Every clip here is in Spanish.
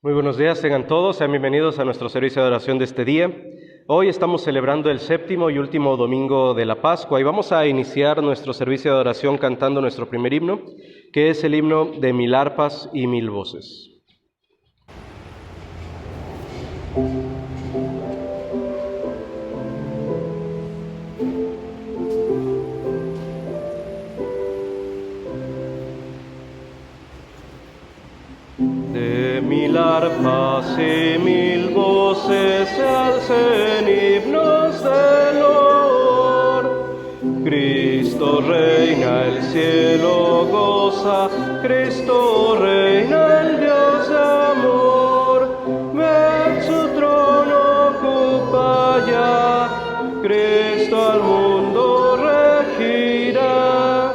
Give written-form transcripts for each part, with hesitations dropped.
Muy buenos días, tengan todos, sean bienvenidos a nuestro servicio de oración de este día. Hoy estamos celebrando el séptimo y último domingo de la Pascua y vamos a iniciar nuestro servicio de oración cantando nuestro primer himno, que es el himno de Mil arpas y mil voces. De mil arpas y mil voces se alcen himnos de loor. Cristo reina, el cielo goza, Cristo reina, el Dios de amor. Ved su trono ocupa ya, Cristo al mundo regirá.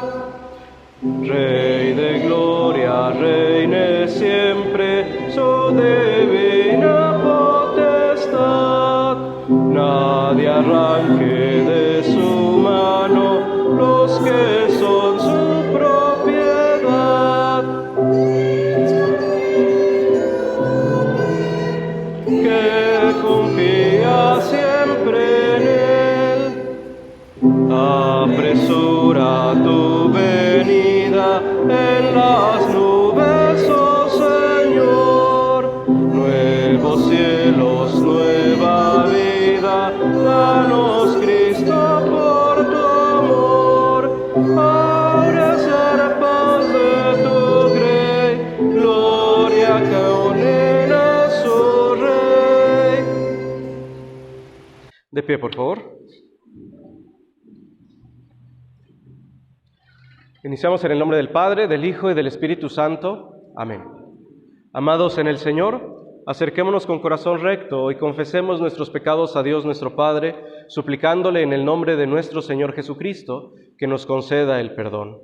Rey de gloria, reine siempre, su divina potestad. Nadie arranque de su mano los que son su propiedad. Que confía siempre en él, apresura tu venida en las nubes, oh Señor. Nuevos cielos, nueva vida, danos Cristo por tu amor. Áureas arpas de tu grey, gloria que ordena su Rey. De pie, por favor. Iniciamos en el nombre del Padre, del Hijo y del Espíritu Santo. Amén. Amados en el Señor, acerquémonos con corazón recto y confesemos nuestros pecados a Dios nuestro Padre, suplicándole en el nombre de nuestro Señor Jesucristo que nos conceda el perdón.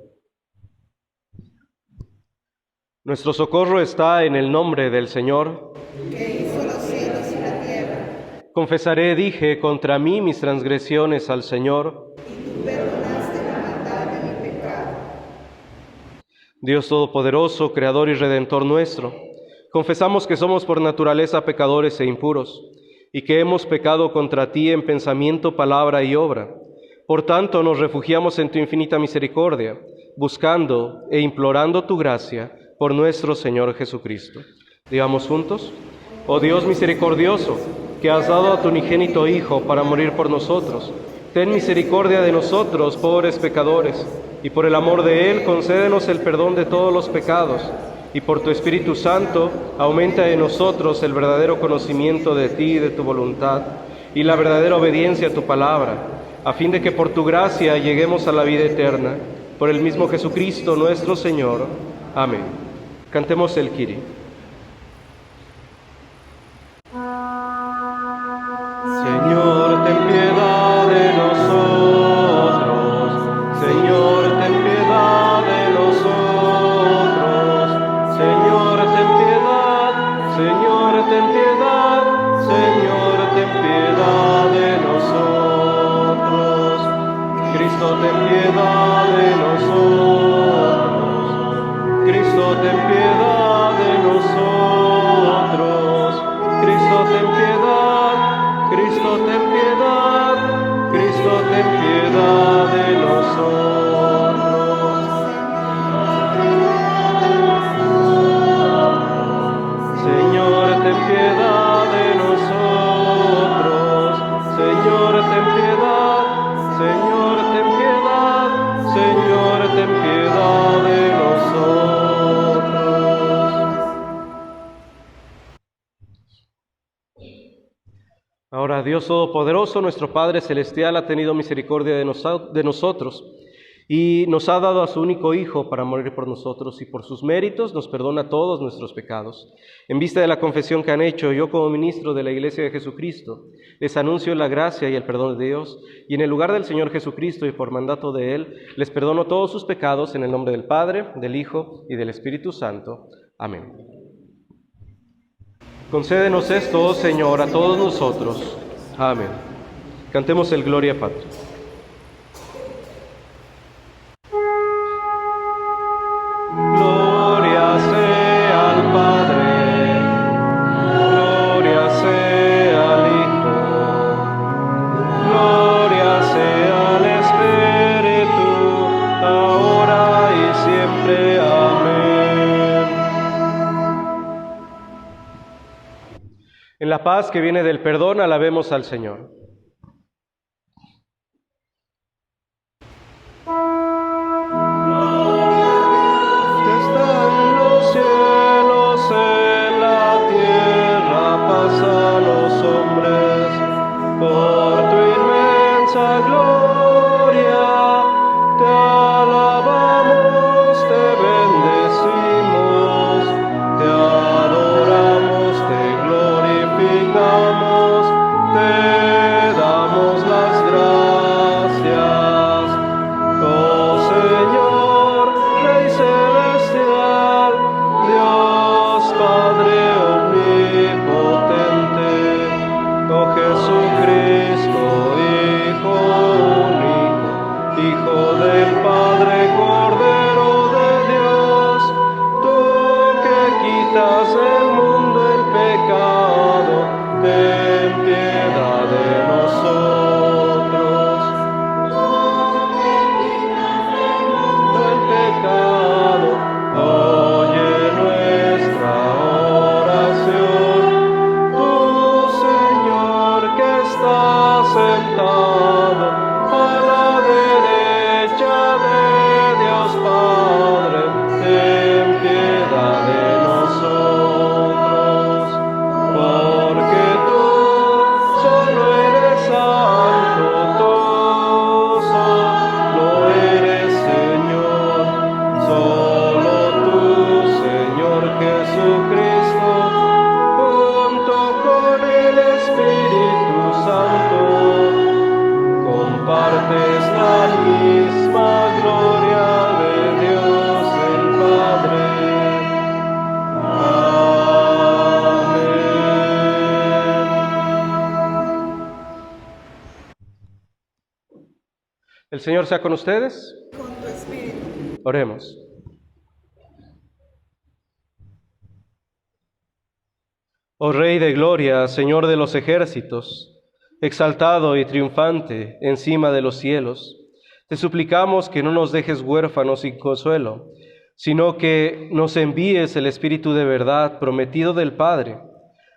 Nuestro socorro está en el nombre del Señor, que hizo los cielos y la tierra. Confesaré, dije, contra mí mis transgresiones al Señor. Y tú perdonaste la maldad de mi pecado. Dios Todopoderoso, Creador y Redentor nuestro, confesamos que somos por naturaleza pecadores e impuros, y que hemos pecado contra ti en pensamiento, palabra y obra. Por tanto, nos refugiamos en tu infinita misericordia, buscando e implorando tu gracia por nuestro Señor Jesucristo. Digamos juntos: oh Dios misericordioso, que has dado a tu unigénito Hijo para morir por nosotros, ten misericordia de nosotros, pobres pecadores, y por el amor de Él concédenos el perdón de todos los pecados, y por tu Espíritu Santo aumenta en nosotros el verdadero conocimiento de ti y de tu voluntad, y la verdadera obediencia a tu palabra, a fin de que por tu gracia lleguemos a la vida eterna, por el mismo Jesucristo nuestro Señor. Amén. Cantemos el Kyrie. Señor, ten piedad de nosotros. Señor, ten piedad de nosotros. Señor, ten piedad. Señor, ten piedad. Señor, ten piedad de nosotros. Cristo, ten piedad de nosotros. Cristo, ten piedad de nosotros. Cristo, ten piedad. Cristo, ten piedad. Cristo, ten piedad de nosotros. Señor, ten piedad de nosotros. Señor, ten piedad. Señor, ten piedad. Señor, ten piedad de nosotros. Ahora, Dios Todopoderoso, nuestro Padre Celestial, ha tenido misericordia de nosotros y nos ha dado a su único Hijo para morir por nosotros, y por sus méritos nos perdona todos nuestros pecados. En vista de la confesión que han hecho, yo como ministro de la Iglesia de Jesucristo, les anuncio la gracia y el perdón de Dios, y en el lugar del Señor Jesucristo y por mandato de Él, les perdono todos sus pecados en el nombre del Padre, del Hijo y del Espíritu Santo. Amén. Concédenos esto, oh Señor, a todos nosotros. Amén. Cantemos el Gloria Patri. Gloria sea al Padre, paz que viene del perdón, alabemos al Señor. Que está en los cielos, en la tierra, paz a los hombres, por tu inmensa gloria, te alabamos, te bendecimos, te adoramos, te glorificamos, te damos las gracias. Oh Señor, Rey celestial, Dios Padre omnipotente, oh Jesucristo, Hijo único, Hijo del Padre, Cordero de Dios, tú que quitas del mundo el pecado, ten piedad de nosotros. El pecado, oye nuestra oración. Tú, Señor, que estás sentado a la derecha de Dios Padre, ten piedad de nosotros, porque tú solo eres santo, tú solo eres Señor, solo tú, Señor Jesucristo, junto con el Espíritu Santo, compartes la misma gloria de Dios el Padre. Amén. El Señor sea con ustedes. Con tu espíritu. Oremos. Oh Rey de gloria, Señor de los ejércitos, exaltado y triunfante encima de los cielos, te suplicamos que no nos dejes huérfanos sin consuelo, sino que nos envíes el Espíritu de verdad prometido del Padre,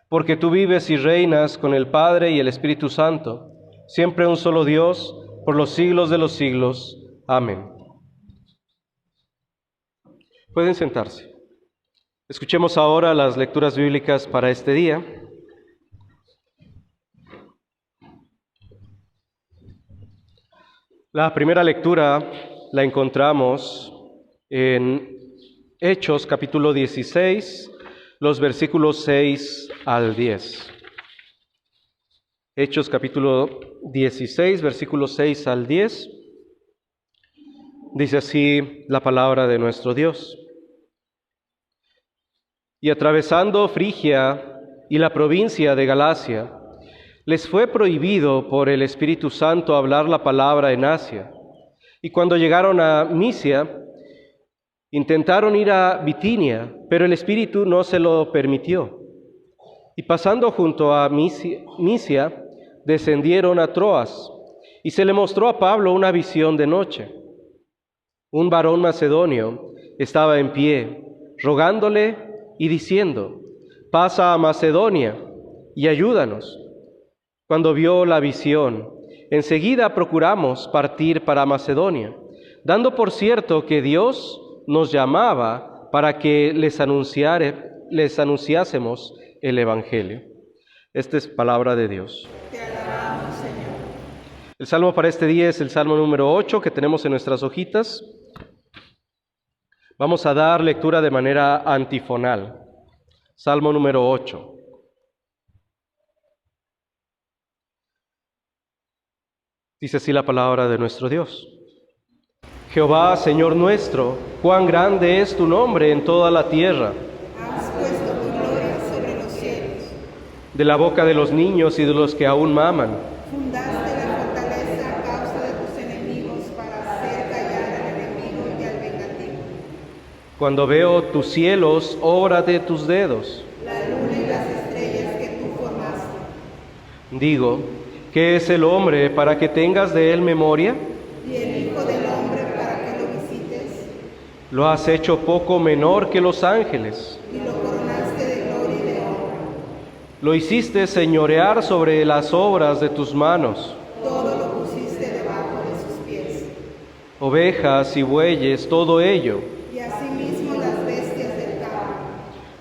porque tú vives y reinas con el Padre y el Espíritu Santo, siempre un solo Dios, por los siglos de los siglos. Amén. Pueden sentarse. Escuchemos ahora las lecturas bíblicas para este día. La primera lectura la encontramos en Hechos capítulo 16, los versículos 6 al 10. Hechos capítulo 16, versículos 6 al 10. Dice así la palabra de nuestro Dios. Y atravesando Frigia y la provincia de Galacia, les fue prohibido por el Espíritu Santo hablar la palabra en Asia. Y cuando llegaron a Misia, intentaron ir a Bitinia, pero el Espíritu no se lo permitió. Y pasando junto a Misia, descendieron a Troas, y se le mostró a Pablo una visión de noche. Un varón macedonio estaba en pie, rogándole y diciendo: pasa a Macedonia y ayúdanos. Cuando vio la visión, enseguida procuramos partir para Macedonia, dando por cierto que Dios nos llamaba para que les anunciásemos el Evangelio. Esta es palabra de Dios. Te alabamos, Señor. El salmo para este día es el salmo número 8 que tenemos en nuestras hojitas. Vamos a dar lectura de manera antifonal. Salmo número 8. Dice así la palabra de nuestro Dios. Jehová, Señor nuestro, cuán grande es tu nombre en toda la tierra. Has puesto tu gloria sobre los cielos. De la boca de los niños y de los que aún maman. Fundaste la fortaleza a causa de tus enemigos para hacer callar al enemigo y al vengativo. Cuando veo tus cielos, obra de tus dedos. La luna y las estrellas que tú formaste. Digo, ¿qué es el hombre para que tengas de él memoria? Y el Hijo del Hombre para que lo visites. Lo has hecho poco menor que los ángeles. Y lo coronaste de gloria y de honra. Lo hiciste señorear sobre las obras de tus manos. Todo lo pusiste debajo de sus pies. Ovejas y bueyes, todo ello. Y asimismo las bestias del campo,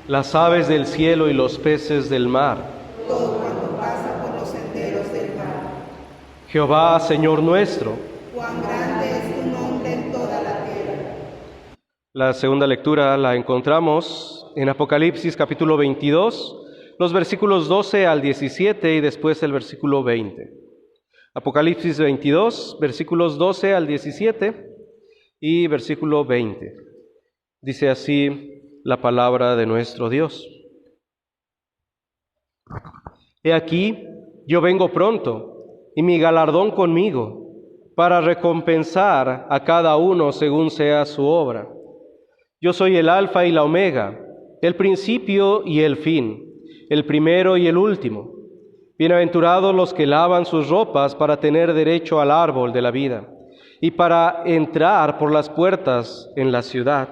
Las aves del cielo y los peces del mar. todo cuanto pasa por los senderos del mar. Jehová, Señor nuestro. Cuán grande es tu nombre en toda la tierra. La segunda lectura la encontramos en Apocalipsis capítulo 22, los versículos 12 al 17 y después el versículo 20. Apocalipsis 22, versículos 12 al 17 y versículo 20. Dice así la palabra de nuestro Dios. He aquí, yo vengo pronto, y mi galardón conmigo, para recompensar a cada uno según sea su obra. Yo soy el Alfa y la Omega, el principio y el fin, el primero y el último. Bienaventurados los que lavan sus ropas para tener derecho al árbol de la vida y para entrar por las puertas en la ciudad.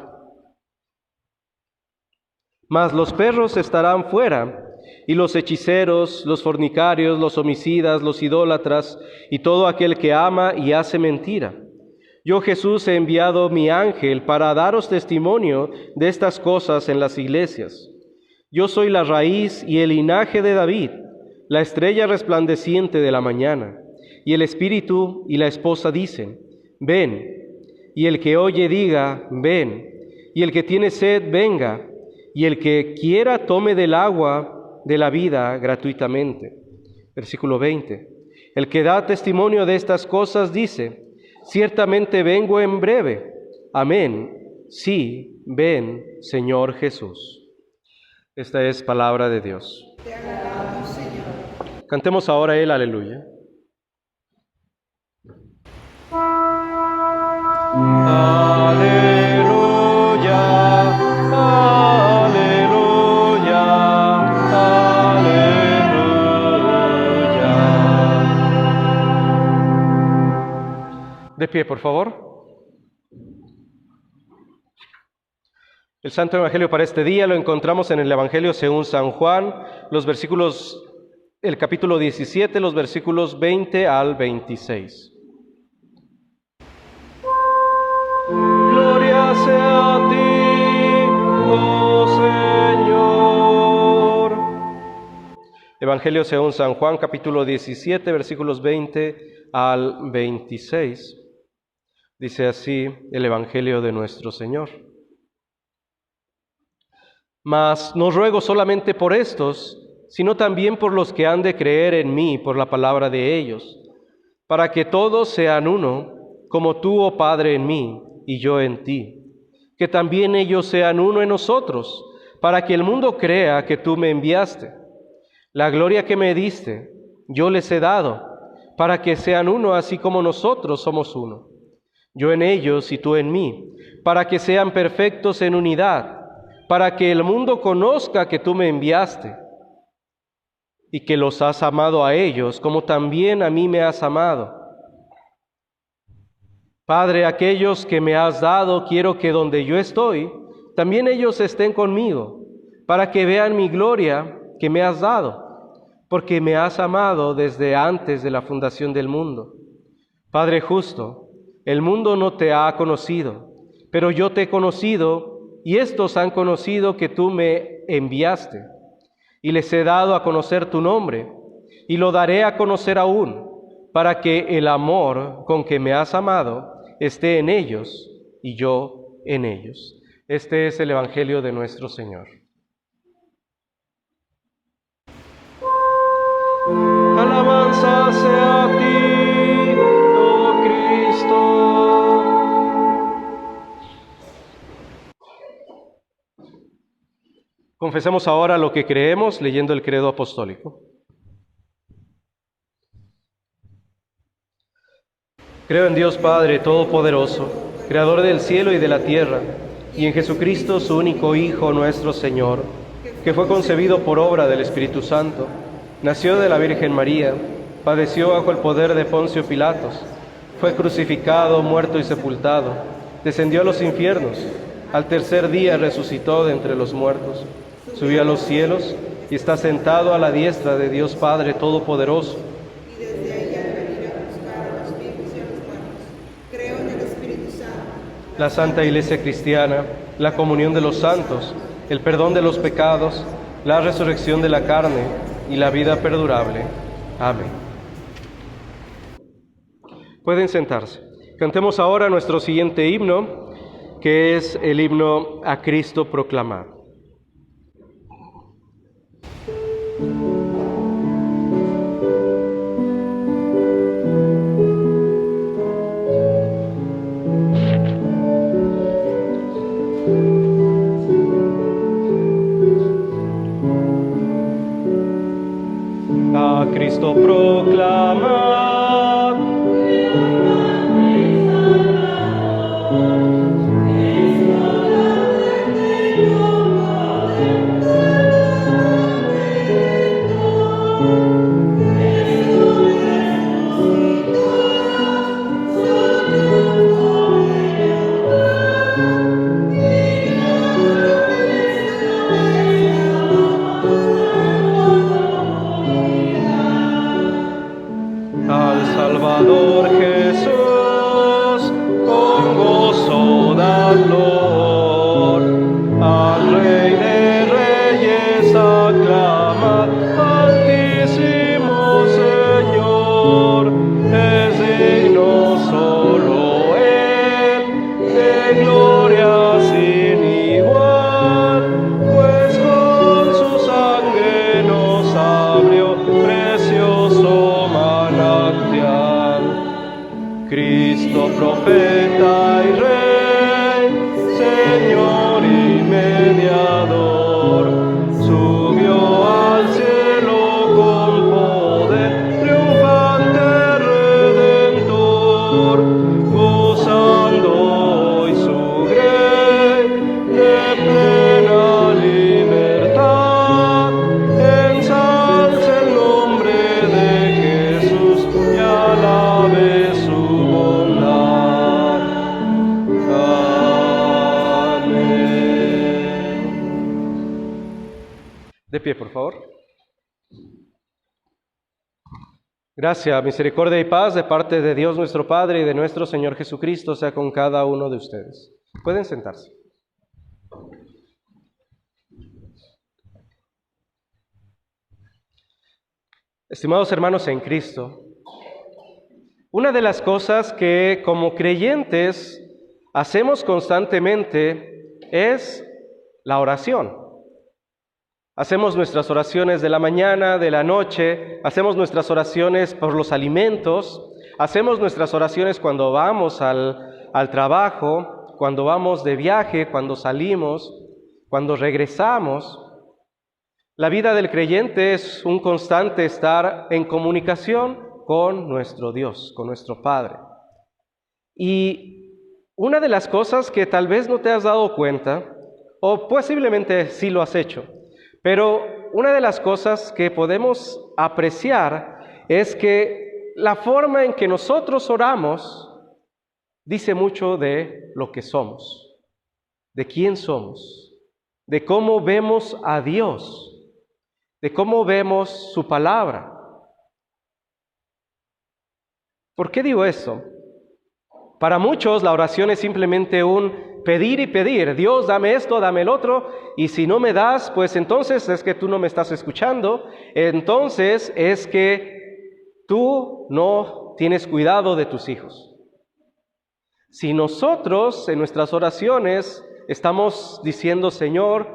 Mas los perros estarán fuera, y los hechiceros, los fornicarios, los homicidas, los idólatras, y todo aquel que ama y hace mentira. Yo, Jesús, he enviado mi ángel para daros testimonio de estas cosas en las iglesias. Yo soy la raíz y el linaje de David, la estrella resplandeciente de la mañana. Y el Espíritu y la esposa dicen, ven. Y el que oye diga, ven. Y el que tiene sed, venga. Y el que quiera tome del agua de la vida gratuitamente. Versículo 20. El que da testimonio de estas cosas dice, ciertamente vengo en breve. Amén. Sí, ven, Señor Jesús. Esta es palabra de Dios. Te alabamos, Señor. Cantemos ahora el aleluya. De pie, por favor. El Santo Evangelio para este día lo encontramos en el Evangelio según San Juan, el capítulo 17, los versículos 20 al 26. Gloria sea a ti, oh Señor. Evangelio según San Juan, capítulo 17, versículos 20 al 26. Dice así el Evangelio de nuestro Señor. Mas no ruego solamente por estos, sino también por los que han de creer en mí por la palabra de ellos, para que todos sean uno, como tú, oh Padre, en mí y yo en ti, que también ellos sean uno en nosotros, para que el mundo crea que tú me enviaste. La gloria que me diste, yo les he dado, para que sean uno así como nosotros somos uno. Yo en ellos y tú en mí, para que sean perfectos en unidad, para que el mundo conozca que tú me enviaste y que los has amado a ellos como también a mí me has amado. Padre, aquellos que me has dado, quiero que donde yo estoy, también ellos estén conmigo, para que vean mi gloria que me has dado, porque me has amado desde antes de la fundación del mundo. Padre justo, el mundo no te ha conocido, pero yo te he conocido, y estos han conocido que tú me enviaste, y les he dado a conocer tu nombre, y lo daré a conocer aún, para que el amor con que me has amado esté en ellos, y yo en ellos. Este es el Evangelio de nuestro Señor. Alabanza sea a ti, oh Cristo. Confesemos ahora lo que creemos leyendo el credo apostólico. Creo en Dios Padre Todopoderoso, Creador del cielo y de la tierra, y en Jesucristo, su único Hijo, nuestro Señor, que fue concebido por obra del Espíritu Santo, nació de la Virgen María, padeció bajo el poder de Poncio Pilatos, fue crucificado, muerto y sepultado, descendió a los infiernos, al tercer día resucitó de entre los muertos, subió a los cielos y está sentado a la diestra de Dios Padre Todopoderoso. Y desde ahí al venir a buscar a los vivos y a los muertos. Creo en el Espíritu Santo, La Santa Iglesia Cristiana, la comunión de los santos, el perdón de los pecados, la resurrección de la carne y la vida perdurable. Amén. Pueden sentarse. Cantemos ahora nuestro siguiente himno, que es el himno a Cristo proclamado. A Cristo proclamad. Al Salvador Jesús, con gozo dador, al Rey de Reyes aclama, Altísimo Señor, es digno solo Él, de gloria sin igual, pues con su sangre nos abrió precioso manantial. Cristo, profeta y Rey, Señor y mediador, subió al cielo con poder, triunfante Redentor, gozando hoy su grey de plena libertad. Ensalce el nombre de Jesús y alabe su bondad. Amén. De pie, por favor. Gracia, misericordia y paz de parte de Dios nuestro Padre y de nuestro Señor Jesucristo sea con cada uno de ustedes. Pueden sentarse. Estimados hermanos en Cristo, una de las cosas que como creyentes hacemos constantemente es la oración. Hacemos nuestras oraciones de la mañana, de la noche, hacemos nuestras oraciones por los alimentos, hacemos nuestras oraciones cuando vamos al trabajo, cuando vamos de viaje, cuando salimos, cuando regresamos. La vida del creyente es un constante estar en comunicación con nuestro Dios, con nuestro Padre. Y una de las cosas que tal vez no te has dado cuenta, o posiblemente sí lo has hecho, pero una de las cosas que podemos apreciar es que la forma en que nosotros oramos dice mucho de lo que somos, de quién somos, de cómo vemos a Dios, de cómo vemos su palabra. ¿Por qué digo esto? Para muchos la oración es simplemente un pedir y pedir. Dios, dame esto, dame el otro, y si no me das, pues entonces es que tú no me estás escuchando, entonces es que tú no tienes cuidado de tus hijos. Si nosotros en nuestras oraciones estamos diciendo, Señor,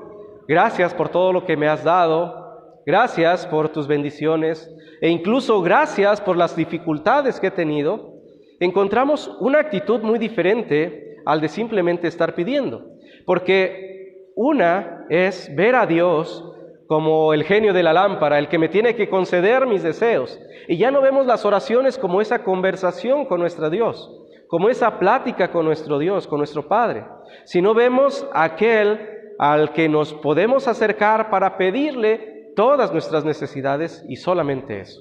gracias por todo lo que me has dado, gracias por tus bendiciones, e incluso gracias por las dificultades que he tenido, encontramos una actitud muy diferente al de simplemente estar pidiendo. Porque una es ver a Dios como el genio de la lámpara, el que me tiene que conceder mis deseos. Y ya no vemos las oraciones como esa conversación con nuestro Dios, como esa plática con nuestro Dios, con nuestro Padre, sino vemos a aquel al que nos podemos acercar para pedirle todas nuestras necesidades y solamente eso.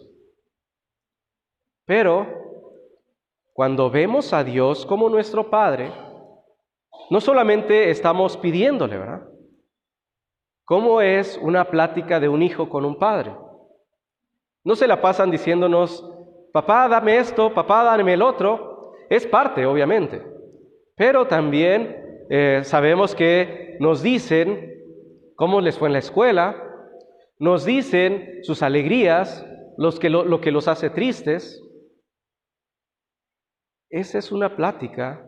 Pero cuando vemos a Dios como nuestro Padre, no solamente estamos pidiéndole, ¿verdad? ¿Cómo es una plática de un hijo con un padre? No se la pasan diciéndonos, papá, dame esto, papá, dame el otro. Es parte, obviamente. Pero también sabemos que nos dicen cómo les fue en la escuela, nos dicen sus alegrías, lo que los hace tristes. Esa es una plática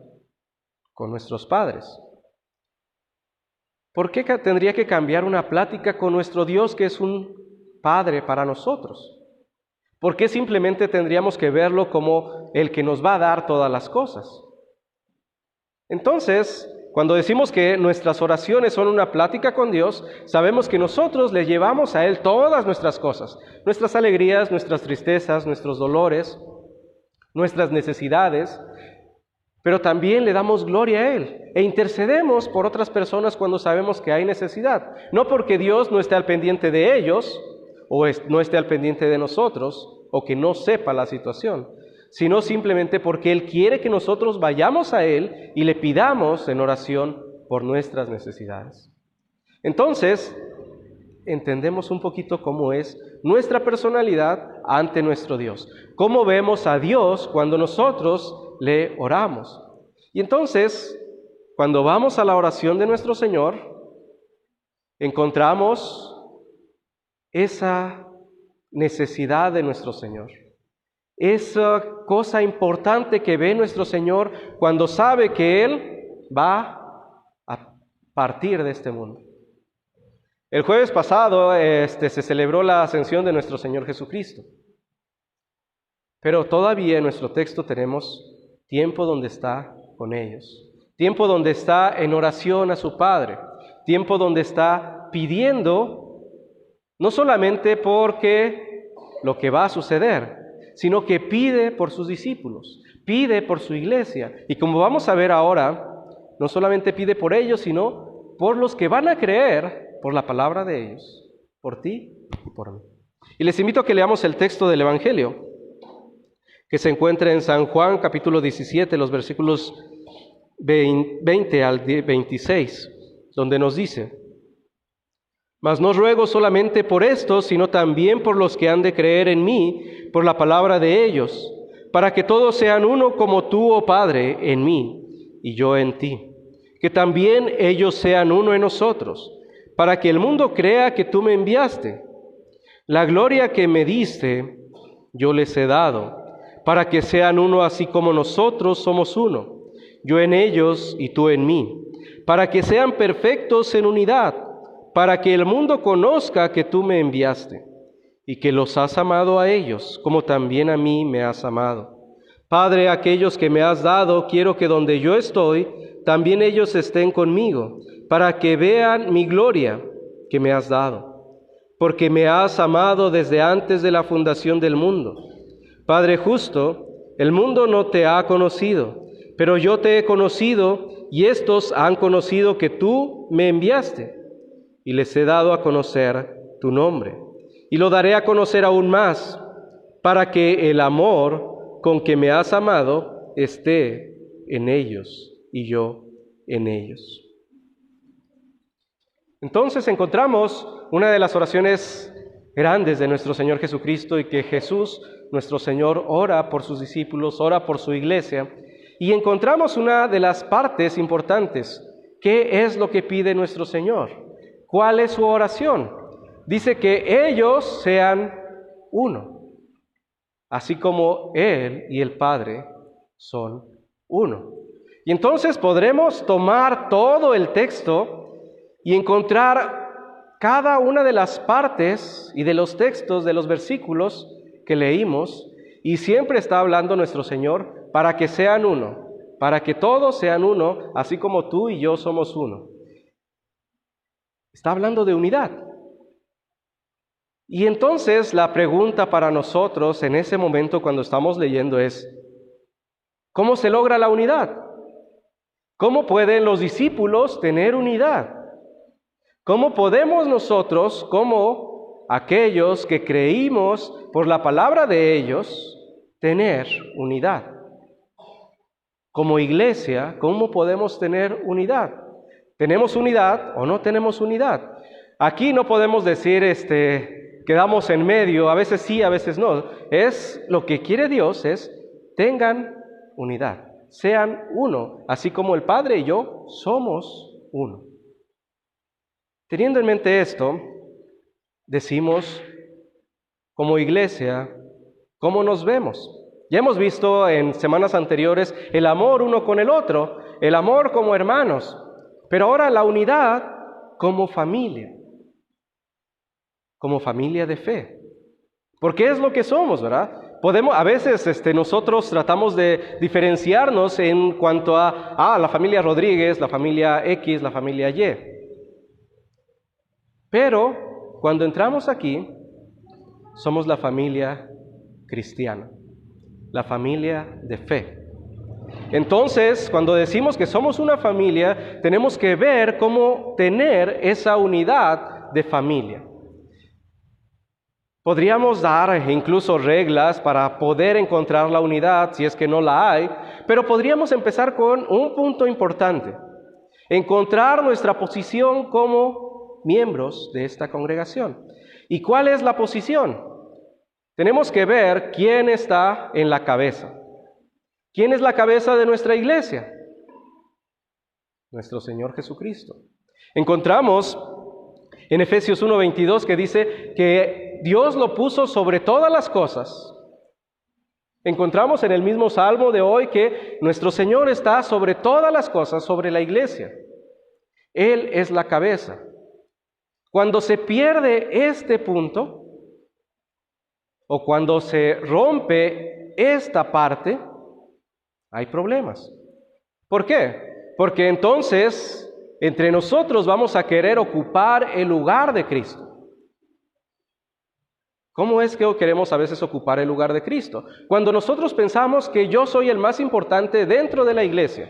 con nuestros padres. ¿Por qué tendría que cambiar una plática con nuestro Dios, que es un Padre para nosotros? ¿Por qué simplemente tendríamos que verlo como el que nos va a dar todas las cosas? Entonces, cuando decimos que nuestras oraciones son una plática con Dios, sabemos que nosotros le llevamos a Él todas nuestras cosas, nuestras alegrías, nuestras tristezas, nuestros dolores, nuestras necesidades, pero también le damos gloria a Él e intercedemos por otras personas cuando sabemos que hay necesidad. No porque Dios no esté al pendiente de ellos o no esté al pendiente de nosotros o que no sepa la situación, sino simplemente porque Él quiere que nosotros vayamos a Él y le pidamos en oración por nuestras necesidades. Entonces, entendemos un poquito cómo es nuestra personalidad ante nuestro Dios, cómo vemos a Dios cuando nosotros le oramos. Y entonces, cuando vamos a la oración de nuestro Señor, encontramos esa necesidad de nuestro Señor, esa cosa importante que ve nuestro Señor cuando sabe que Él va a partir de este mundo. El jueves pasado se celebró la ascensión de nuestro Señor Jesucristo, pero todavía en nuestro texto tenemos tiempo donde está con ellos, tiempo donde está en oración a su Padre, tiempo donde está pidiendo, no solamente porque lo que va a suceder, sino que pide por sus discípulos, pide por su iglesia. Y como vamos a ver ahora, no solamente pide por ellos, sino por los que van a creer por la palabra de ellos, por ti y por mí. Y les invito a que leamos el texto del Evangelio, que se encuentra en San Juan, capítulo 17, los versículos 20 al 26, donde nos dice: Mas no ruego solamente por estos, sino también por los que han de creer en mí, por la palabra de ellos, para que todos sean uno como tú, oh Padre, en mí y yo en ti, que también ellos sean uno en nosotros, para que el mundo crea que tú me enviaste. La gloria que me diste, yo les he dado, para que sean uno así como nosotros somos uno, yo en ellos y tú en mí, para que sean perfectos en unidad, para que el mundo conozca que tú me enviaste, y que los has amado a ellos, como también a mí me has amado. Padre, aquellos que me has dado, quiero que donde yo estoy, también ellos estén conmigo, para que vean mi gloria que me has dado, porque me has amado desde antes de la fundación del mundo. Padre justo, el mundo no te ha conocido, pero yo te he conocido, y estos han conocido que tú me enviaste, y les he dado a conocer tu nombre, y lo daré a conocer aún más, para que el amor con que me has amado esté en ellos, y yo en ellos. Entonces encontramos una de las oraciones grandes de nuestro Señor Jesucristo, y que Jesús, nuestro Señor, ora por sus discípulos, ora por su iglesia, y encontramos una de las partes importantes. ¿Qué es lo que pide nuestro Señor? ¿Cuál es su oración? Dice que ellos sean uno, así como Él y el Padre son uno. Y entonces podremos tomar todo el texto y encontrar cada una de las partes y de los textos de los versículos que leímos, y siempre está hablando nuestro Señor para que sean uno, para que todos sean uno, así como tú y yo somos uno. Está hablando de unidad. Y entonces la pregunta para nosotros en ese momento cuando estamos leyendo es: ¿cómo se logra la unidad? ¿Cómo pueden los discípulos tener unidad? ¿Cómo podemos nosotros, como aquellos que creímos por la palabra de ellos, tener unidad? Como iglesia, ¿cómo podemos tener unidad? ¿Tenemos unidad o no tenemos unidad? Aquí no podemos decir, quedamos en medio, a veces sí, a veces no. Lo que quiere Dios es, tengan unidad, sean uno, así como el Padre y yo somos uno. Teniendo en mente esto, decimos como iglesia, ¿cómo nos vemos? Ya hemos visto en semanas anteriores el amor uno con el otro, el amor como hermanos, pero ahora la unidad como familia de fe. Porque es lo que somos, ¿verdad? A veces nosotros tratamos de diferenciarnos en cuanto a la familia Rodríguez, la familia X, la familia Y. Pero cuando entramos aquí, somos la familia cristiana, la familia de fe. Entonces, cuando decimos que somos una familia, tenemos que ver cómo tener esa unidad de familia. Podríamos dar incluso reglas para poder encontrar la unidad, si es que no la hay, pero podríamos empezar con un punto importante: encontrar nuestra posición como miembros de esta congregación. ¿Y cuál es la posición? Tenemos que ver quién está en la cabeza. ¿Quién es la cabeza de nuestra iglesia? Nuestro Señor Jesucristo. Encontramos en Efesios 1:22 que dice que Dios lo puso sobre todas las cosas. Encontramos en el mismo Salmo de hoy que nuestro Señor está sobre todas las cosas, sobre la iglesia. Él es la cabeza. Cuando se pierde este punto, o cuando se rompe esta parte, hay problemas. ¿Por qué? Porque entonces entre nosotros vamos a querer ocupar el lugar de Cristo. ¿Cómo es que queremos a veces ocupar el lugar de Cristo? Cuando nosotros pensamos que yo soy el más importante dentro de la iglesia.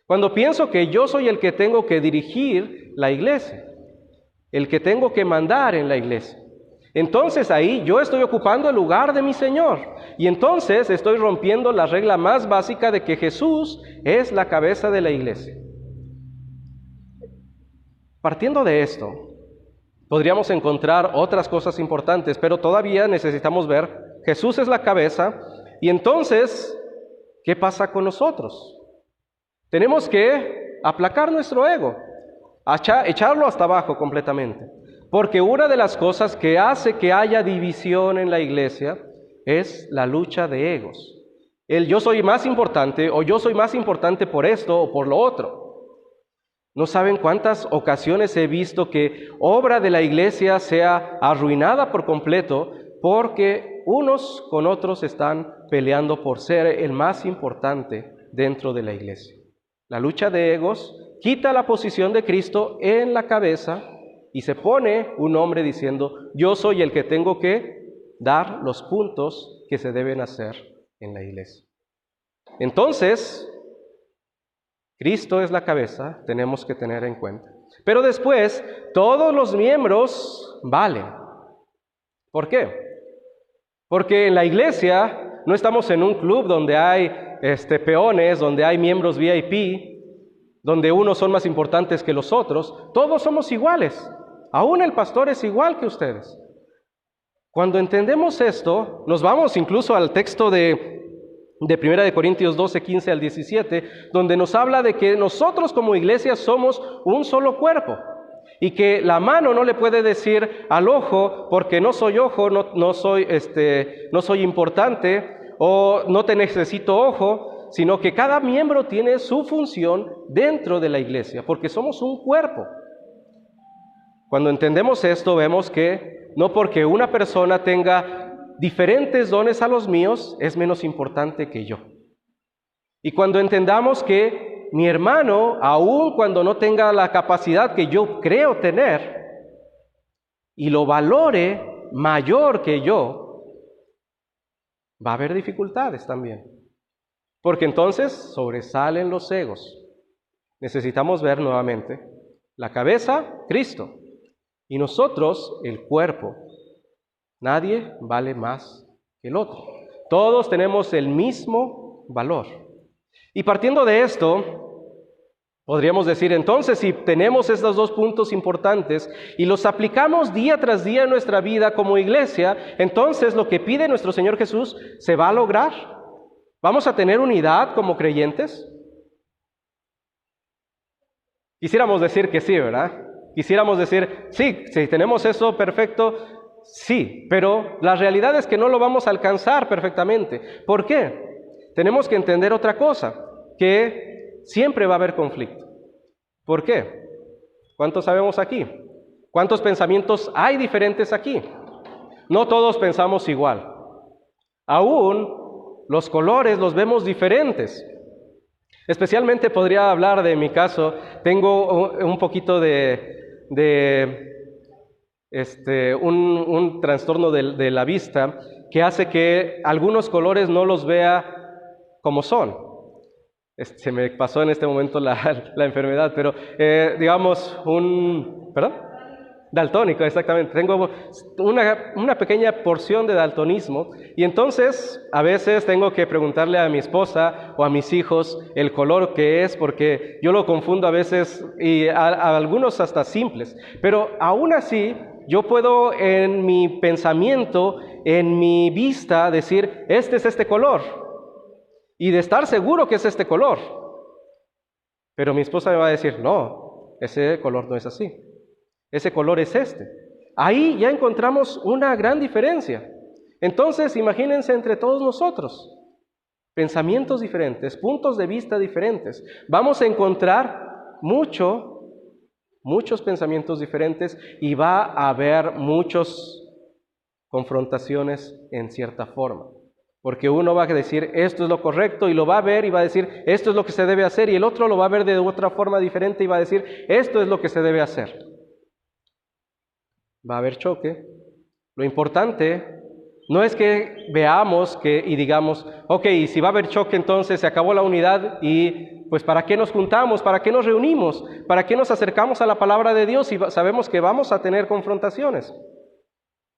Cuando pienso que yo soy el que tengo que dirigir la iglesia, el que tengo que mandar en la iglesia. Entonces ahí yo estoy ocupando el lugar de mi Señor. Y entonces estoy rompiendo la regla más básica de que Jesús es la cabeza de la iglesia. Partiendo de esto, podríamos encontrar otras cosas importantes, pero todavía necesitamos ver, Jesús es la cabeza, y entonces, ¿qué pasa con nosotros? Tenemos que aplacar nuestro ego, echarlo hasta abajo completamente. Porque una de las cosas que hace que haya división en la iglesia es la lucha de egos. El yo soy más importante o yo soy más importante por esto o por lo otro. No saben cuántas ocasiones he visto que obra de la iglesia sea arruinada por completo porque unos con otros están peleando por ser el más importante dentro de la iglesia. La lucha de egos quita la posición de Cristo en la cabeza y se pone un hombre diciendo, yo soy el que tengo que dar los puntos que se deben hacer en la iglesia. Entonces, Cristo es la cabeza, tenemos que tener en cuenta. Pero después, todos los miembros valen. ¿Por qué? Porque en la iglesia no estamos en un club donde hay peones, donde hay miembros VIP, donde unos son más importantes que los otros. Todos somos iguales. Aún el pastor es igual que ustedes. Cuando entendemos esto, nos vamos incluso al texto de 1 Corintios 12, 15 al 17, donde nos habla de que nosotros como iglesia somos un solo cuerpo. Y que la mano no le puede decir al ojo, porque no soy ojo, no soy importante, o no te necesito ojo, sino que cada miembro tiene su función dentro de la iglesia, porque somos un cuerpo. Cuando entendemos esto, vemos que no porque una persona tenga diferentes dones a los míos, es menos importante que yo. Y cuando entendamos que mi hermano, aun cuando no tenga la capacidad que yo creo tener, y lo valore mayor que yo, va a haber dificultades también. Porque entonces sobresalen los egos. Necesitamos ver nuevamente la cabeza, Cristo, y nosotros, el cuerpo. Nadie vale más que el otro. Todos tenemos el mismo valor. Y partiendo de esto, Podríamos decir entonces, si tenemos estos dos puntos importantes y los aplicamos día tras día en nuestra vida como iglesia, entonces lo que pide nuestro Señor Jesús se va a lograr. ¿Vamos a tener unidad como creyentes? Quisiéramos decir que sí, ¿verdad? Quisiéramos decir, sí, si tenemos eso perfecto, sí, pero la realidad es que no lo vamos a alcanzar perfectamente. ¿Por qué? Tenemos que entender otra cosa, que siempre va a haber conflicto. ¿Por qué? ¿Cuántos sabemos aquí? ¿Cuántos pensamientos hay diferentes aquí? No todos pensamos igual. Aún los colores los vemos diferentes. Especialmente podría hablar de mi caso. Tengo un poquito un trastorno de la vista que hace que algunos colores no los vea como son. Se me pasó en este momento la enfermedad, pero digamos daltónico, exactamente. Tengo una pequeña porción de daltonismo y entonces a veces tengo que preguntarle a mi esposa o a mis hijos el color que es, porque yo lo confundo a veces y a algunos hasta simples. Pero aún así yo puedo en mi pensamiento, en mi vista decir, este es este color. Y de estar seguro que es este color. Pero mi esposa me va a decir, no, ese color no es así. Ese color es este. Ahí ya encontramos una gran diferencia. Entonces, imagínense entre todos nosotros, pensamientos diferentes, puntos de vista diferentes. Vamos a encontrar muchos pensamientos diferentes y va a haber muchas confrontaciones en cierta forma. Porque uno va a decir, esto es lo correcto, y lo va a ver y va a decir, esto es lo que se debe hacer, y el otro lo va a ver de otra forma diferente y va a decir, esto es lo que se debe hacer. Va a haber choque. Lo importante no es que veamos y digamos, ok, y si va a haber choque, entonces se acabó la unidad y pues ¿para qué nos juntamos? ¿Para qué nos reunimos? ¿Para qué nos acercamos a la palabra de Dios si sabemos que vamos a tener confrontaciones,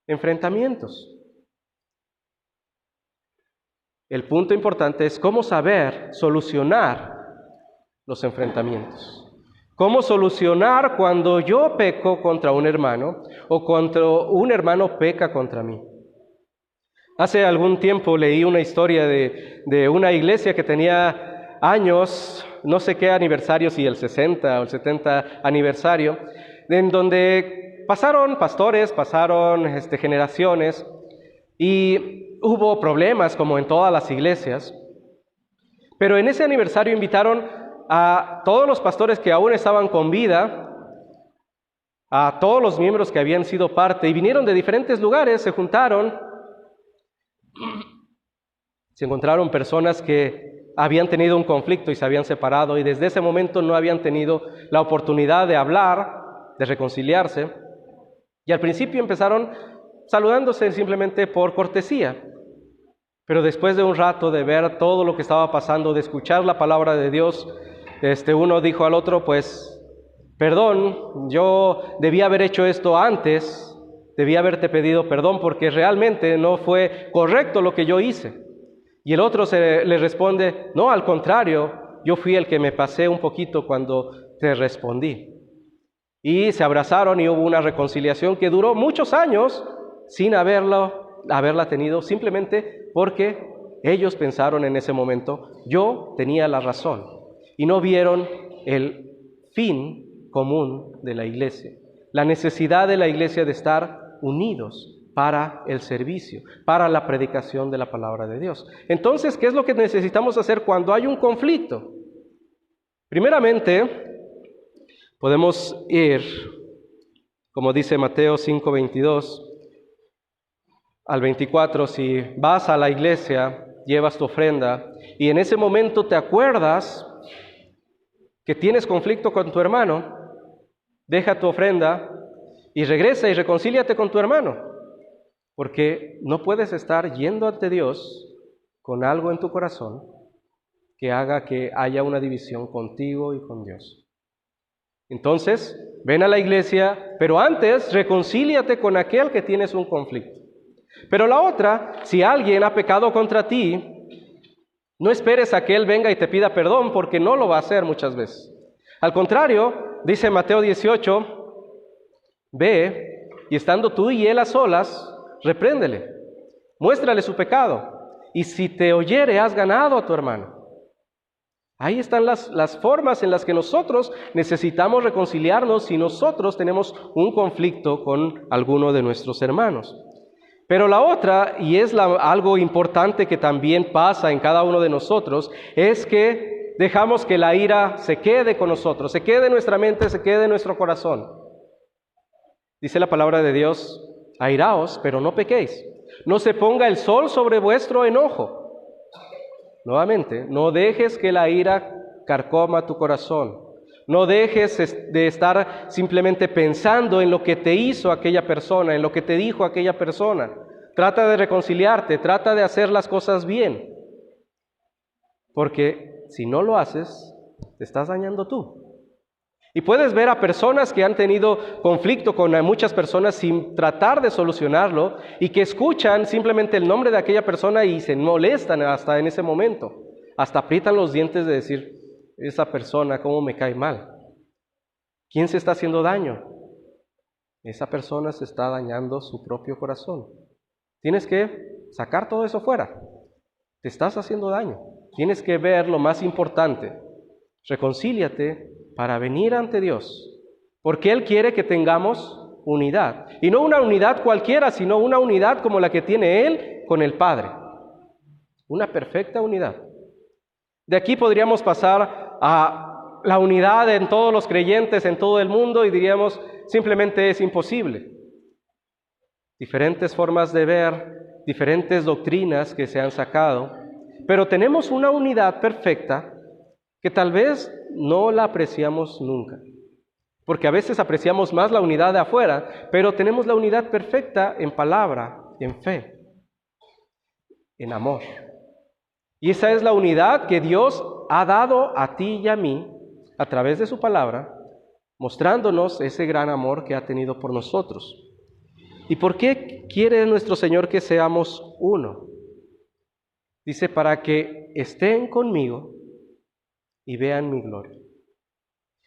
enfrentamientos? El punto importante es cómo saber solucionar los enfrentamientos. ¿Cómo solucionar cuando yo peco contra un hermano o cuando un hermano peca contra mí? Hace algún tiempo leí una historia de una iglesia que tenía años, no sé qué aniversario, si el 60 o el 70 aniversario, en donde pasaron pastores, pasaron generaciones y hubo problemas como en todas las iglesias, pero en ese aniversario invitaron a todos los pastores que aún estaban con vida, a todos los miembros que habían sido parte, y vinieron de diferentes lugares, se juntaron, se encontraron personas que habían tenido un conflicto y se habían separado, y desde ese momento no habían tenido la oportunidad de hablar, de reconciliarse, y al principio empezaron saludándose simplemente por cortesía. Pero después de un rato de ver todo lo que estaba pasando, de escuchar la palabra de Dios, uno dijo al otro, pues, perdón, yo debía haber hecho esto antes, debía haberte pedido perdón porque realmente no fue correcto lo que yo hice. Y el otro le responde, no, al contrario, yo fui el que me pasé un poquito cuando te respondí. Y se abrazaron y hubo una reconciliación que duró muchos años sin haberla tenido, simplemente porque ellos pensaron en ese momento, yo tenía la razón, y no vieron el fin común de la iglesia, la necesidad de la iglesia de estar unidos para el servicio, para la predicación de la palabra de Dios. Entonces, ¿qué es lo que necesitamos hacer cuando hay un conflicto? Primeramente, podemos ir, como dice Mateo 5:22 al 24, si vas a la iglesia, llevas tu ofrenda, y en ese momento te acuerdas que tienes conflicto con tu hermano, deja tu ofrenda y regresa y reconcíliate con tu hermano, porque no puedes estar yendo ante Dios con algo en tu corazón que haga que haya una división contigo y con Dios. Entonces, ven a la iglesia, pero antes reconcíliate con aquel que tienes un conflicto. Pero la otra, si alguien ha pecado contra ti, no esperes a que él venga y te pida perdón, porque no lo va a hacer muchas veces. Al contrario, dice Mateo 18, ve y estando tú y él a solas, repréndele, muéstrale su pecado, y si te oyere, has ganado a tu hermano. Ahí están las formas en las que nosotros necesitamos reconciliarnos si nosotros tenemos un conflicto con alguno de nuestros hermanos. Pero la otra, y es algo importante que también pasa en cada uno de nosotros, es que dejamos que la ira se quede con nosotros, se quede en nuestra mente, se quede en nuestro corazón. Dice la palabra de Dios, airaos, pero no pequéis. No se ponga el sol sobre vuestro enojo. Nuevamente, no dejes que la ira carcoma tu corazón. No dejes de estar simplemente pensando en lo que te hizo aquella persona, en lo que te dijo aquella persona. Trata de reconciliarte, trata de hacer las cosas bien. Porque si no lo haces, te estás dañando tú. Y puedes ver a personas que han tenido conflicto con muchas personas sin tratar de solucionarlo y que escuchan simplemente el nombre de aquella persona y se molestan hasta en ese momento. Hasta aprietan los dientes de decir, esa persona cómo me cae mal. ¿Quién se está haciendo daño? Esa persona se está dañando su propio corazón. Tienes que sacar todo eso fuera. Te estás haciendo daño. Tienes que ver lo más importante. Reconcíliate para venir ante Dios, porque Él quiere que tengamos unidad. Y no una unidad cualquiera, sino una unidad como la que tiene Él con el Padre. Una perfecta unidad. De aquí podríamos pasar a la unidad en todos los creyentes, en todo el mundo, y diríamos, simplemente es imposible. Diferentes formas de ver, diferentes doctrinas que se han sacado, pero tenemos una unidad perfecta que tal vez no la apreciamos nunca, porque a veces apreciamos más la unidad de afuera, pero tenemos la unidad perfecta en palabra, en fe, en amor. Y esa es la unidad que Dios ha dado a ti y a mí a través de su palabra, mostrándonos ese gran amor que ha tenido por nosotros. ¿Y por qué quiere nuestro Señor que seamos uno? Dice, para que estén conmigo y vean mi gloria.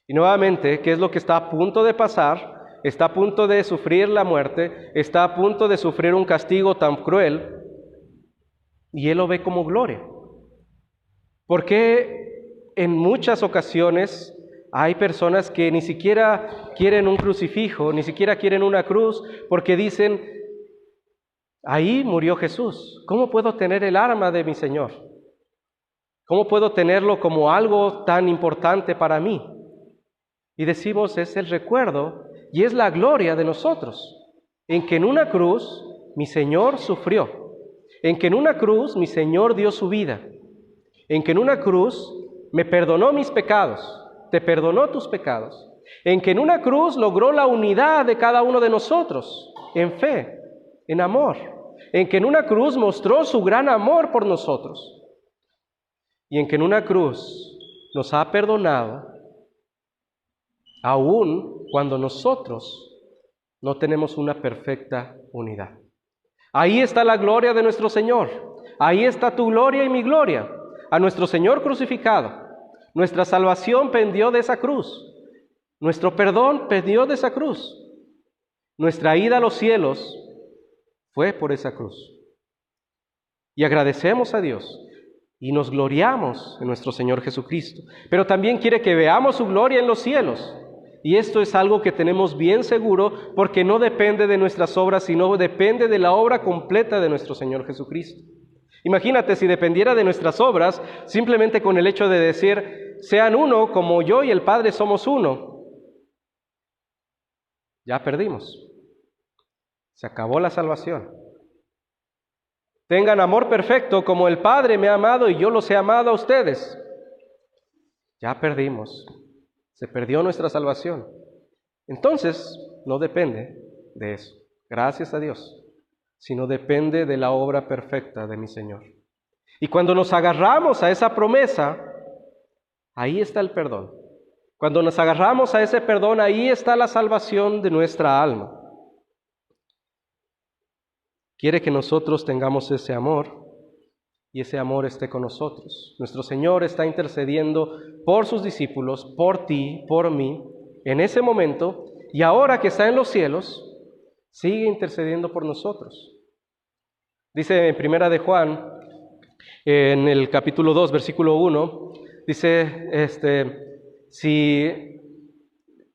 Y nuevamente, ¿qué es lo que está a punto de pasar? Está a punto de sufrir la muerte, está a punto de sufrir un castigo tan cruel, y Él lo ve como gloria. Porque en muchas ocasiones hay personas que ni siquiera quieren un crucifijo, ni siquiera quieren una cruz, porque dicen, ahí murió Jesús, ¿cómo puedo tener el arma de mi Señor? ¿Cómo puedo tenerlo como algo tan importante para mí? Y decimos, es el recuerdo y es la gloria de nosotros, en que en una cruz mi Señor sufrió, en que en una cruz mi Señor dio su vida, en que en una cruz me perdonó mis pecados, te perdonó tus pecados, en que en una cruz logró la unidad de cada uno de nosotros, en fe, en amor, en que en una cruz mostró su gran amor por nosotros, y en que en una cruz nos ha perdonado, aun cuando nosotros no tenemos una perfecta unidad. Ahí está la gloria de nuestro Señor, ahí está tu gloria y mi gloria, a nuestro Señor crucificado. Nuestra salvación pendió de esa cruz, nuestro perdón pendió de esa cruz, nuestra ida a los cielos fue por esa cruz. Y agradecemos a Dios y nos gloriamos en nuestro Señor Jesucristo, pero también quiere que veamos su gloria en los cielos. Y esto es algo que tenemos bien seguro porque no depende de nuestras obras, sino depende de la obra completa de nuestro Señor Jesucristo. Imagínate si dependiera de nuestras obras, simplemente con el hecho de decir, sean uno como yo y el Padre somos uno. Ya perdimos. Se acabó la salvación. Tengan amor perfecto como el Padre me ha amado y yo los he amado a ustedes. Ya perdimos. Se perdió nuestra salvación. Entonces, no depende de eso, gracias a Dios, sino depende de la obra perfecta de mi Señor. Y cuando nos agarramos a esa promesa, ahí está el perdón. Cuando nos agarramos a ese perdón, ahí está la salvación de nuestra alma. Quiere que nosotros tengamos ese amor y ese amor esté con nosotros. Nuestro Señor está intercediendo por sus discípulos, por ti, por mí, en ese momento, y ahora que está en los cielos, sigue intercediendo por nosotros. Dice en Primera de Juan, en el capítulo 2, versículo 1, dice, si,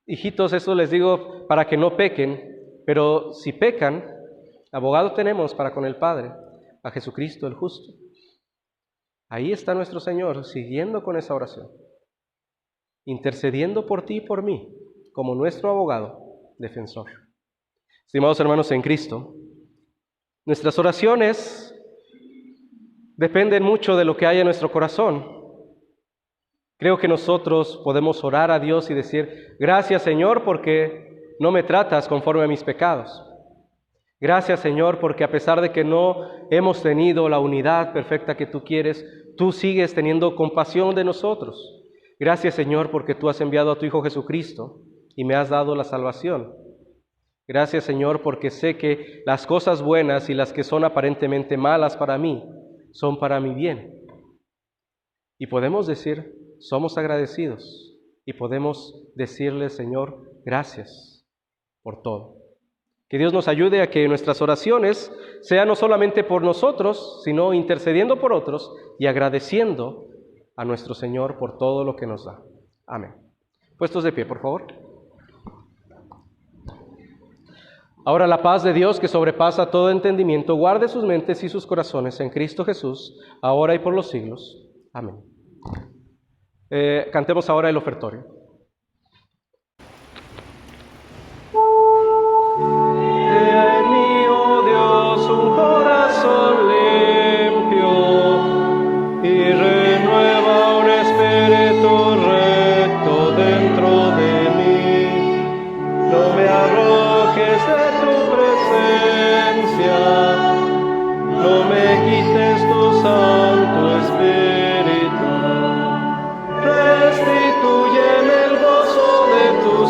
hijitos, esto les digo para que no pequen, pero si pecan, abogado tenemos para con el Padre, a Jesucristo el justo. Ahí está nuestro Señor, siguiendo con esa oración, intercediendo por ti y por mí, como nuestro abogado defensor. Estimados hermanos en Cristo, nuestras oraciones dependen mucho de lo que hay en nuestro corazón. Creo que nosotros podemos orar a Dios y decir, gracias Señor porque no me tratas conforme a mis pecados. Gracias Señor porque a pesar de que no hemos tenido la unidad perfecta que tú quieres, tú sigues teniendo compasión de nosotros. Gracias Señor porque tú has enviado a tu Hijo Jesucristo y me has dado la salvación. Gracias Señor porque sé que las cosas buenas y las que son aparentemente malas para mí son para mi bien. Y podemos decir, somos agradecidos y podemos decirle Señor, gracias por todo. Que Dios nos ayude a que nuestras oraciones sean no solamente por nosotros, sino intercediendo por otros y agradeciendo a nuestro Señor por todo lo que nos da. Amén. Puestos de pie, por favor. Ahora la paz de Dios, que sobrepasa todo entendimiento, guarde sus mentes y sus corazones en Cristo Jesús, ahora y por los siglos. Amén. Cantemos ahora el ofertorio.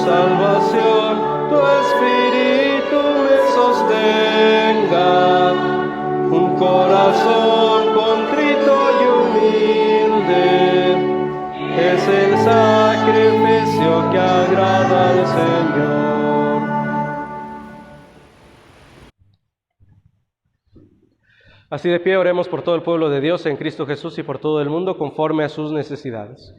Salvación, tu espíritu me sostenga, un corazón contrito y humilde, es el sacrificio que agrada al Señor. Así de pie oremos por todo el pueblo de Dios en Cristo Jesús y por todo el mundo conforme a sus necesidades.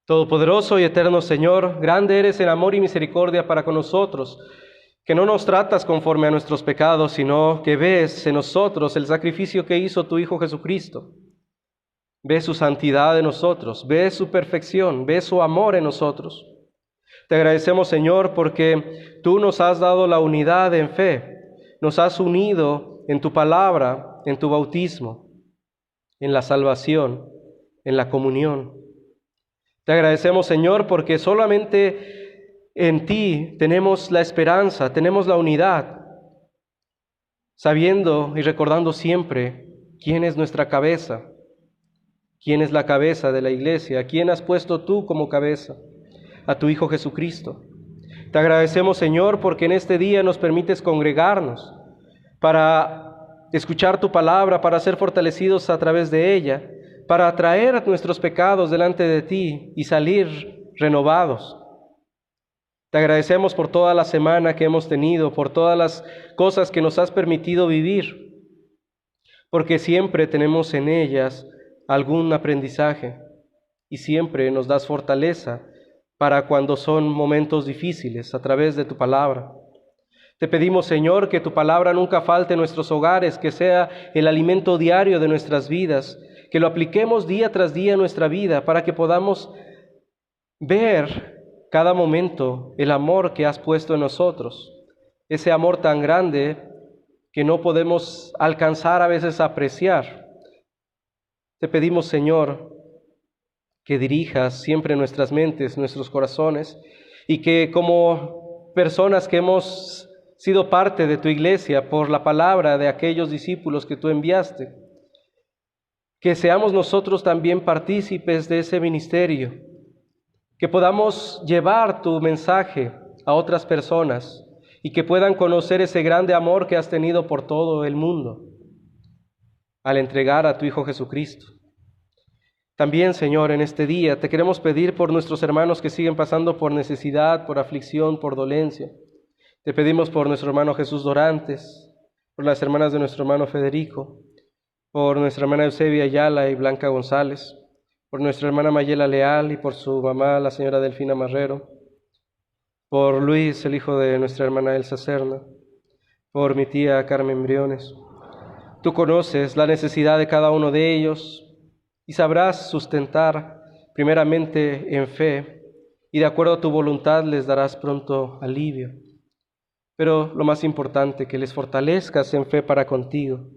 Todopoderoso y eterno Señor, grande eres en amor y misericordia para con nosotros, que no nos tratas conforme a nuestros pecados, sino que ves en nosotros el sacrificio que hizo tu Hijo Jesucristo. Ves su santidad en nosotros, ves su perfección, ves su amor en nosotros. Te agradecemos, Señor, porque tú nos has dado la unidad en fe, nos has unido en tu palabra, en tu bautismo, en la salvación, en la comunión. Te agradecemos, Señor, porque solamente en ti tenemos la esperanza, tenemos la unidad, sabiendo y recordando siempre quién es nuestra cabeza, quién es la cabeza de la iglesia, a quién has puesto tú como cabeza, a tu Hijo Jesucristo. Te agradecemos, Señor, porque en este día nos permites congregarnos para escuchar tu palabra, para ser fortalecidos a través de ella, para traer nuestros pecados delante de ti y salir renovados. Te agradecemos por toda la semana que hemos tenido, por todas las cosas que nos has permitido vivir, porque siempre tenemos en ellas algún aprendizaje y siempre nos das fortaleza para cuando son momentos difíciles a través de tu palabra. Te pedimos, Señor, que tu palabra nunca falte en nuestros hogares, que sea el alimento diario de nuestras vidas, que lo apliquemos día tras día en nuestra vida para que podamos ver cada momento el amor que has puesto en nosotros, ese amor tan grande que no podemos alcanzar a veces a apreciar. Te pedimos, Señor, que dirijas siempre nuestras mentes, nuestros corazones, y que como personas que hemos sido parte de tu iglesia por la palabra de aquellos discípulos que tú enviaste, que seamos nosotros también partícipes de ese ministerio, que podamos llevar tu mensaje a otras personas y que puedan conocer ese grande amor que has tenido por todo el mundo al entregar a tu Hijo Jesucristo. También, Señor, en este día te queremos pedir por nuestros hermanos que siguen pasando por necesidad, por aflicción, por dolencia. Te pedimos por nuestro hermano Jesús Dorantes, por las hermanas de nuestro hermano Federico, por nuestra hermana Eusebia Ayala y Blanca González, por nuestra hermana Mayela Leal y por su mamá, la señora Delfina Marrero, por Luis, el hijo de nuestra hermana Elsa Serna, por mi tía Carmen Briones. Tú conoces la necesidad de cada uno de ellos y sabrás sustentar primeramente en fe, y de acuerdo a tu voluntad les darás pronto alivio. Pero lo más importante, que les fortalezcas en fe para contigo,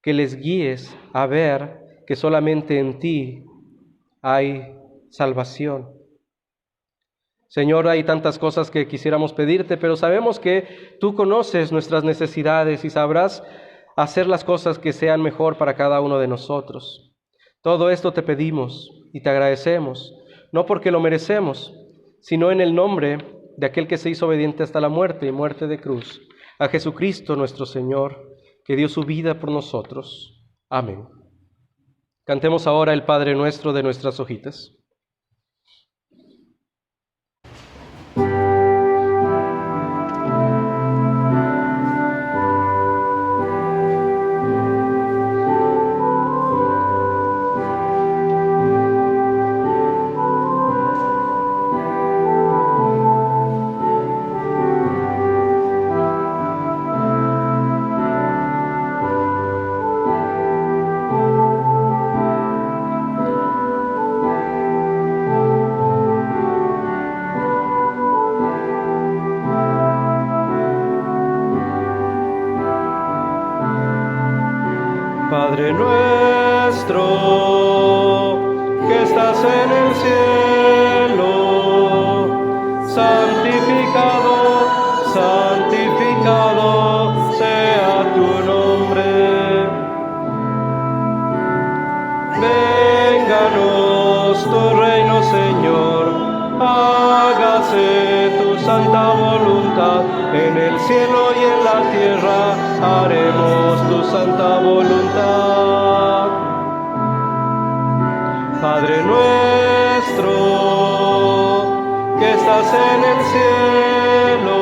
que les guíes a ver que solamente en ti hay salvación. Señor, hay tantas cosas que quisiéramos pedirte, pero sabemos que tú conoces nuestras necesidades y sabrás hacer las cosas que sean mejor para cada uno de nosotros. Todo esto te pedimos y te agradecemos, no porque lo merecemos, sino en el nombre de aquel que se hizo obediente hasta la muerte y muerte de cruz, a Jesucristo nuestro Señor, que dio su vida por nosotros. Amén. Cantemos ahora el Padre Nuestro de nuestras hojitas. Padre nuestro, que estás en el cielo, santificado, santificado sea tu nombre. Vénganos tu reino, Señor, hágase tu santa voluntad, en el cielo y en la tierra haremos tu santa voluntad. Padre nuestro, que estás en el cielo,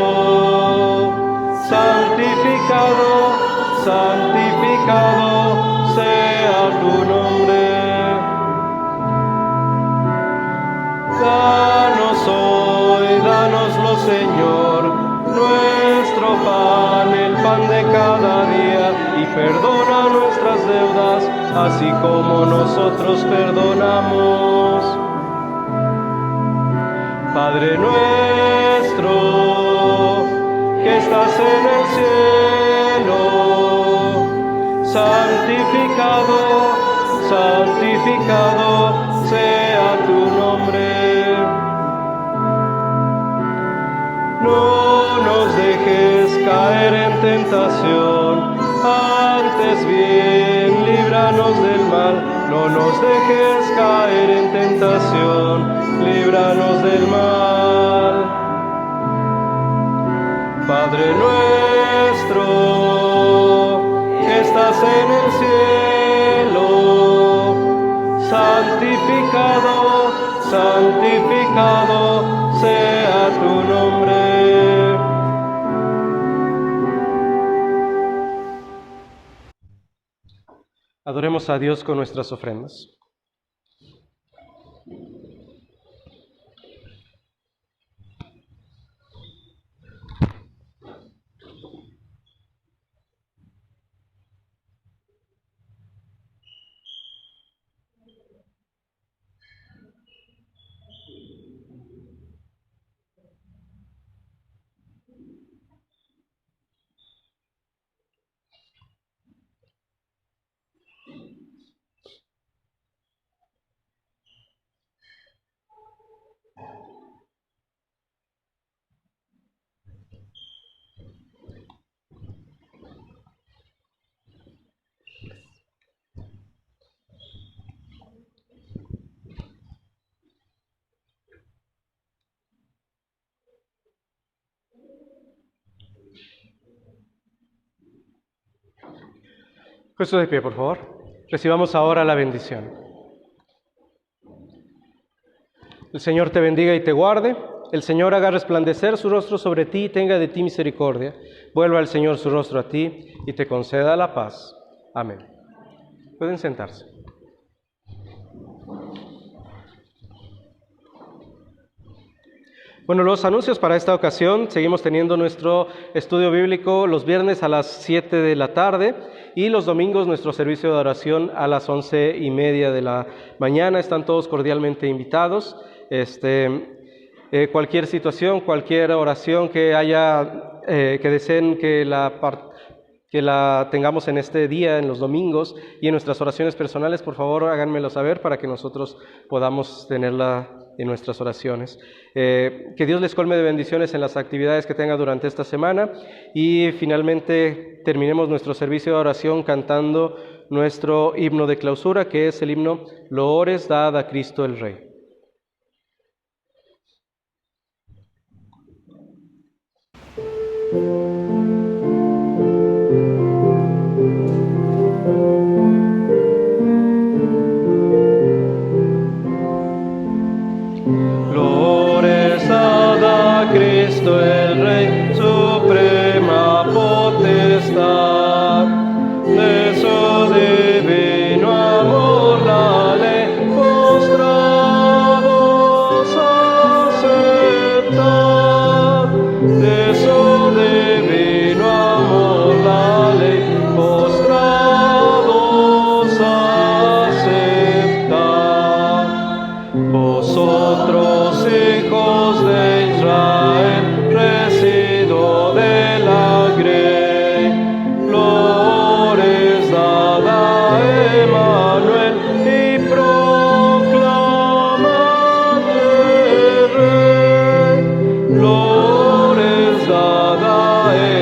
santificado, santificado sea tu nombre. Danos hoy, danoslo, Señor, nuestro pan, el pan de cada día, y perdona nuestras deudas, así como nosotros perdonamos. Padre nuestro, que estás en el cielo, santificado, santificado sea tu nombre. No nos dejes caer en tentación, antes bien líbranos del mal. No nos dejes caer en tentación, líbranos del mal. Padre nuestro, que estás en el cielo, santificado, santificado sea tu nombre. Adoremos a Dios con nuestras ofrendas. Puesto de pie, por favor. Recibamos ahora la bendición. El Señor te bendiga y te guarde. El Señor haga resplandecer su rostro sobre ti y tenga de ti misericordia. Vuelva el Señor su rostro a ti y te conceda la paz. Amén. Pueden sentarse. Bueno, los anuncios para esta ocasión. Seguimos teniendo nuestro estudio bíblico los viernes a las 7 de la tarde y los domingos nuestro servicio de oración a las 11:30 de la mañana. Están todos cordialmente invitados. Cualquier situación, cualquier oración que haya, que deseen que la tengamos en este día, en los domingos y en nuestras oraciones personales, por favor háganmelo saber para que nosotros podamos tenerla en nuestras oraciones. Que Dios les colme de bendiciones en las actividades que tenga durante esta semana y finalmente terminemos nuestro servicio de oración cantando nuestro himno de clausura, que es el himno Loores dad a Cristo el Rey. Loores dad a Cristo el Rey, suprema potestad, de su divino amor la ley postrados aceptad, de su divino amor la ley postrados aceptad. Vosotros, hijos de Israel, residuo de la grey, loores dad a Emmanuel y proclamadle Rey. Loores dad a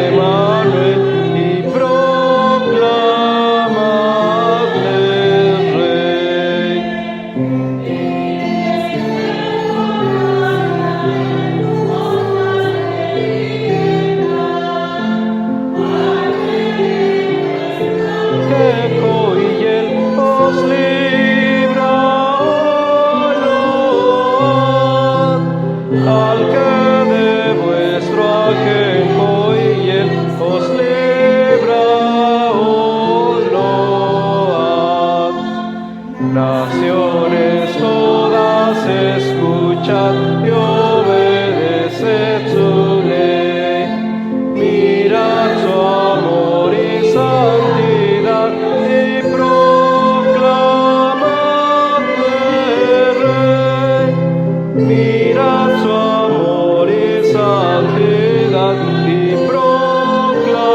Emmanuel y proclamadle Rey. Eco y él os libra, load al que de vuestro ajenjo y él os libra, load. Naciones todas escuchad y obedeced su ley, mirad su amor y santidad y proclamadle Rey. Mirad su amor y santidad y proclamadle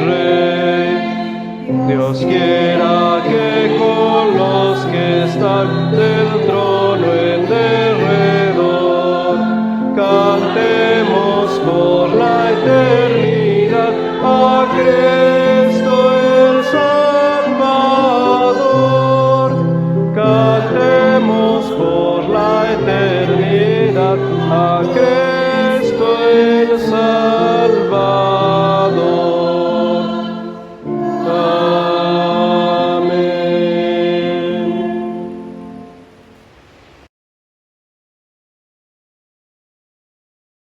Rey. Dios quiera que con los que están del trono en derredor cantemos por la eternidad a creer.